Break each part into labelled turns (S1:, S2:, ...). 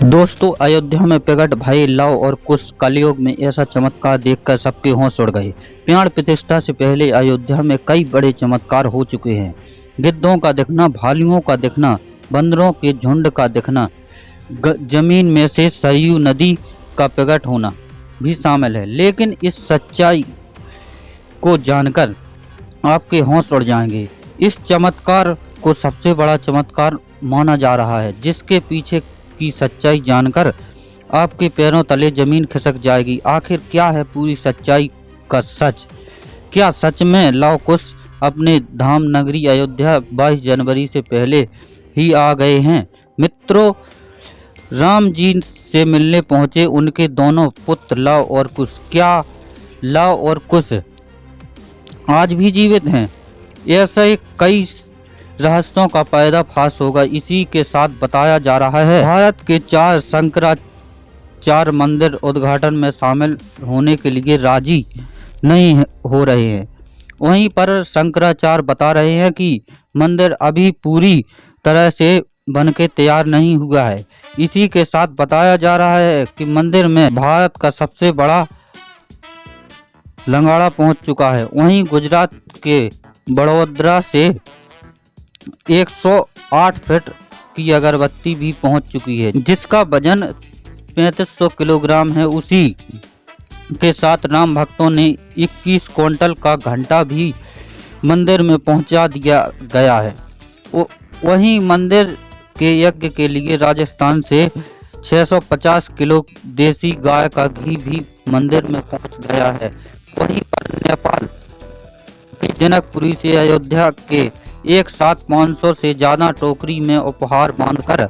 S1: दोस्तों, अयोध्या में प्रकट भये लव और कुश। कलयुग में ऐसा चमत्कार देखकर सबके होश उड़ गए। प्राण प्रतिष्ठा से पहले अयोध्या में कई बड़े चमत्कार हो चुके हैं। गिद्धों का दिखना, भालुओं का दिखना, बंदरों के झुंड का दिखना, जमीन में से सरयू नदी का प्रकट होना भी शामिल है। लेकिन इस सच्चाई को जानकर आपके होश उड़ जाएंगे। इस चमत्कार को सबसे बड़ा चमत्कार माना जा रहा है, जिसके पीछे की सच्चाई जानकर आपके पैरों तले जमीन खिसक जाएगी। आखिर क्या है पूरी सच्चाई का सच? क्या सच में लव कुश अपने धाम नगरी अयोध्या 22 जनवरी से पहले ही आ गए हैं? मित्रों, राम जी से मिलने पहुंचे उनके दोनों पुत्र लव और कुश। क्या लव और कुश आज भी जीवित हैं? ऐसे कई रहस्यों का पर्दाफाश होगा। इसी के साथ बताया जा रहा है भारत के 4 शंकराचार्य मंदिर उद्घाटन में शामिल होने के लिए राजी नहीं हो रहे हैं। वहीं पर शंकराचार्य बता रहे हैं कि मंदिर अभी पूरी तरह से बनके तैयार नहीं हुआ है। इसी के साथ बताया जा रहा है कि मंदिर में भारत का सबसे बड़ा लंगाड़ा पहुंच चुका है। वहीं गुजरात के बड़ौदा से 108 फीट की अगरबत्ती भी पहुंच चुकी है, जिसका वजन 3500 किलोग्राम है। उसी के साथ राम भक्तों ने 21 क्विंटल का घंटा भी मंदिर में पहुंचा दिया गया है। वहीं मंदिर के यज्ञ के लिए राजस्थान से 650 किलो देसी गाय का घी भी मंदिर में पहुंच गया है। वहीं पर नेपाल के जनकपुरी से अयोध्या के एक साथ 500 से ज्यादा टोकरी में उपहार बांधकर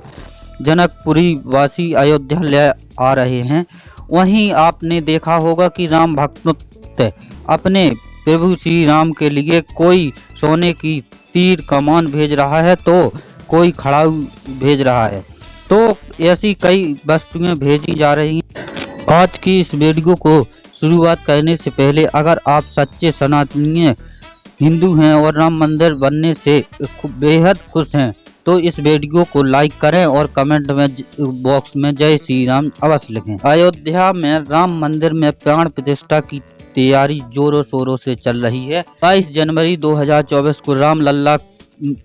S1: जनकपुरी वासी अयोध्या ले आ रहे हैं। वहीं आपने देखा होगा कि राम भक्त अपने प्रभु श्री राम के लिए कोई सोने की तीर कमान भेज रहा है तो कोई खड़ाऊ भेज रहा है, तो ऐसी कई वस्तुएं भेजी जा रही हैं। आज की इस वीडियो को शुरुआत करने से पहले अगर आप सच्चे सनातनी हिंदू हैं और राम मंदिर बनने से बेहद खुश हैं तो इस वीडियो को लाइक करें और कमेंट में बॉक्स में जय श्री राम अवश्य लिखें। अयोध्या में राम मंदिर में प्राण प्रतिष्ठा की तैयारी जोरों शोरों से चल रही है। 22 जनवरी 2024 को राम लल्ला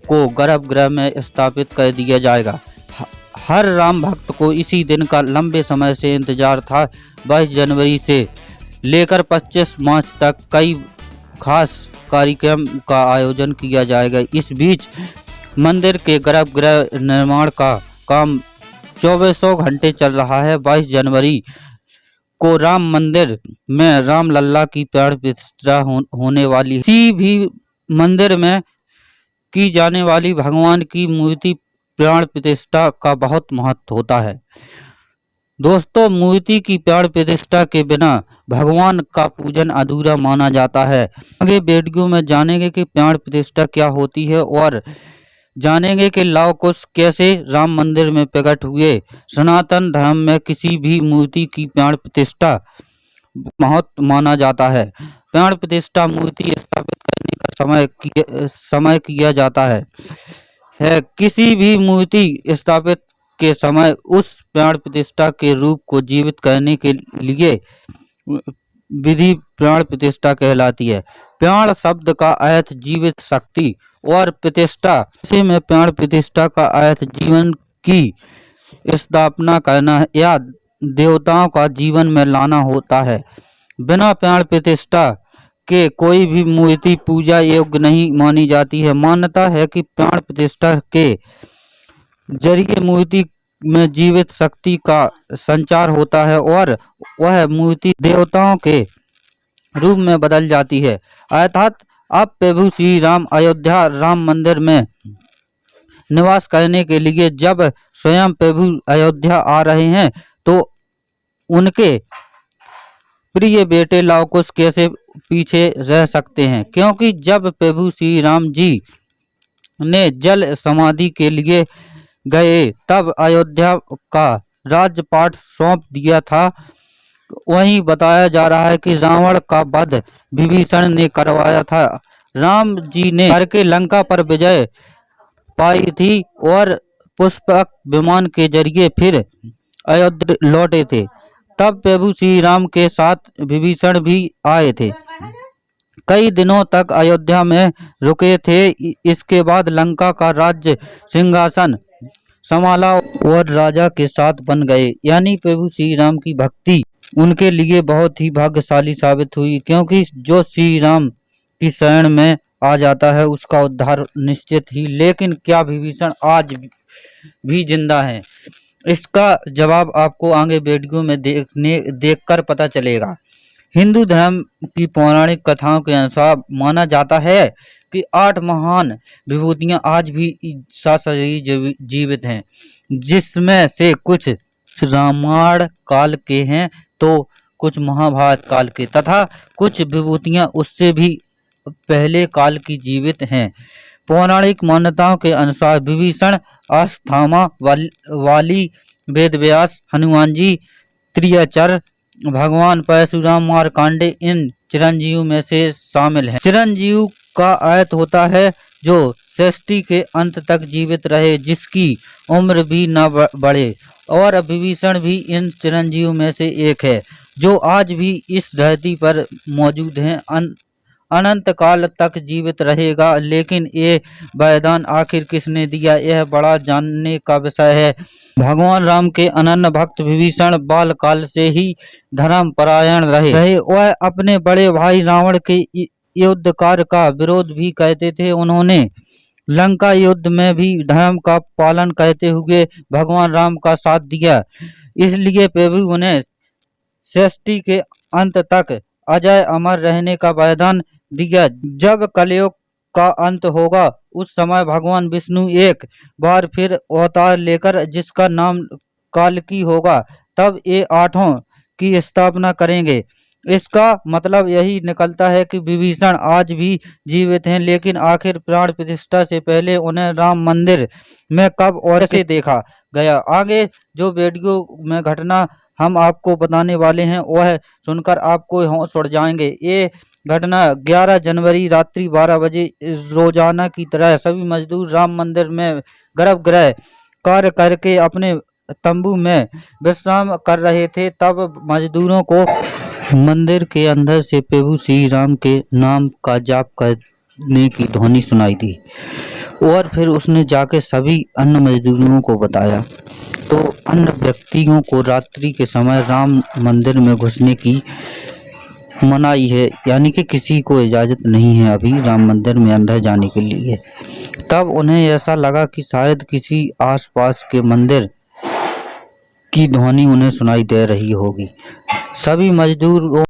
S1: को गर्भगृह में स्थापित कर दिया जाएगा। हर राम भक्त को इसी दिन का लंबे समय से इंतजार था। 22 जनवरी से लेकर 25 मार्च तक कई खास कार्यक्रम का आयोजन किया जाएगा। इस बीच मंदिर के गर्भगृह निर्माण का काम 2400 घंटे चल रहा है। 22 जनवरी को राम मंदिर में राम लल्ला की प्राण प्रतिष्ठा होने वाली है। किसी भी मंदिर में की जाने वाली भगवान की मूर्ति प्राण प्रतिष्ठा का बहुत महत्व होता है। दोस्तों, मूर्ति की प्राण प्रतिष्ठा के बिना भगवान का पूजन अधूरा माना जाता है। आगे वीडियो में जानेंगे कि प्राण प्रतिष्ठा क्या होती है और जानेंगे कि लव कुश कैसे राम मंदिर में प्रकट हुए। सनातन धर्म में किसी भी मूर्ति की प्राण प्रतिष्ठा महत्व माना जाता है। प्राण प्रतिष्ठा मूर्ति स्थापित करने का समय किया जाता है। किसी भी मूर्ति स्थापित के समय उस प्राण प्रतिष्ठा के रूप को जीवित करने के लिए विधि प्राण प्रतिष्ठा कहलाती है। प्राण शब्द का अर्थ जीवित शक्ति और प्रतिष्ठा, इसी में प्राण प्रतिष्ठा का अर्थ जीवन की स्थापना करना या देवताओं का जीवन में लाना होता है। बिना प्राण प्रतिष्ठा के कोई भी मूर्ति पूजा योग्य नहीं मानी जाती है। मान्यता है कि प्राण प्रतिष्ठा के जरिए मूर्ति में जीवित शक्ति का संचार होता है और वह मूर्ति देवताओं के रूप में बदल जाती है। अर्थात अब प्रभु श्री राम अयोध्या राम मंदिर में निवास करने के लिए जब स्वयं प्रभु अयोध्या आ रहे हैं तो उनके प्रिय बेटे लव कुश कैसे पीछे रह सकते हैं, क्योंकि जब प्रभु श्री राम जी ने जल समाधि के लिए गए तब अयोध्या का राज्यपाट सौंप दिया था। वहीं बताया जा रहा है कि रावण का वध विभीषण ने करवाया था। राम जी ने करके लंका पर विजय पाई थी और पुष्पक विमान के जरिए फिर अयोध्या लौटे थे। तब प्रभु श्री राम के साथ विभीषण भी आए थे। कई दिनों तक अयोध्या में रुके थे। इसके बाद लंका का राज्य सिंहासन संभाला और राजा के साथ बन गए। यानी प्रभु श्री राम की भक्ति उनके लिए बहुत ही भाग्यशाली साबित हुई, क्योंकि जो श्री राम की शरण में आ जाता है उसका उद्धार निश्चित ही। लेकिन क्या विभीषण आज भी जिंदा है? इसका जवाब आपको आगे वीडियो में देखकर पता चलेगा। हिंदू धर्म की पौराणिक कथाओं के अनुसार माना जाता है कि 8 महान विभूतियां आज भी सशरीर जीवित हैं, जिसमें से कुछ रामायण काल के हैं तो कुछ महाभारत काल के, तथा कुछ विभूतियां उससे भी पहले काल की जीवित हैं। पौराणिक मान्यताओं के अनुसार विभीषण, अश्वत्थामा, वाली, वेदव्यास, हनुमान जी, त्रियचर, भगवान परशुराम, मार्कंडे इन चिरंजीव में से शामिल हैं। चिरंजीव का अर्थ होता है जो सृष्टि के अंत तक जीवित रहे, जिसकी उम्र भी न बढ़े, और विभीषण भी इन चिरंजीव में से एक है जो आज भी इस धरती पर मौजूद हैं। अनंत काल तक जीवित रहेगा। लेकिन ये वरदान आखिर किसने दिया, यह बड़ा जानने का विषय है। भगवान राम के अनन्य भक्त विभीषण बाल काल से ही धर्म परायण रहे। वह अपने बड़े भाई रावण के युद्ध कार्य का विरोध भी करते थे। उन्होंने लंका युद्ध में भी धर्म का पालन करते हुए भगवान राम का साथ दिया। इसलिए प्रभु उन्हें सृष्टि के अंत तक अजय अमर रहने का वरदान दिया। जब कलयुग का अंत होगा उस समय भगवान विष्णु एक बार फिर अवतार लेकर, जिसका नाम कालकी होगा, तब ये 8 की स्थापना करेंगे। इसका मतलब यही निकलता है कि विभीषण आज भी जीवित हैं, लेकिन आखिर प्राण प्रतिष्ठा से पहले उन्हें राम मंदिर में कब और कैसे देखा गया। आगे जो वीडियो में घटना हम आपको बताने वाले हैं वह सुनकर आपको होश उड़ जाएंगे। ये घटना 11 जनवरी रात्रि 12 बजे रोजाना की तरह सभी मजदूर राम मंदिर में गर्भगृह कार्य करके अपने तंबू में विश्राम कर रहे थे। तब मजदूरों को मंदिर के अंदर से प्रभु श्री राम के नाम का जाप करने की ध्वनि सुनाई दी, और फिर उसने जाके सभी अन्य मजदूरों को बताया। तो अन्य व्यक्तियों को रात्रि के समय राम मंदिर में घुसने की मनाही है, यानी कि किसी को इजाज़त नहीं है अभी राम मंदिर में अंदर जाने के लिए। तब उन्हें ऐसा लगा कि शायद किसी आसपास के मंदिर की ध्वनि उन्हें सुनाई दे रही होगी। सभी मजदूर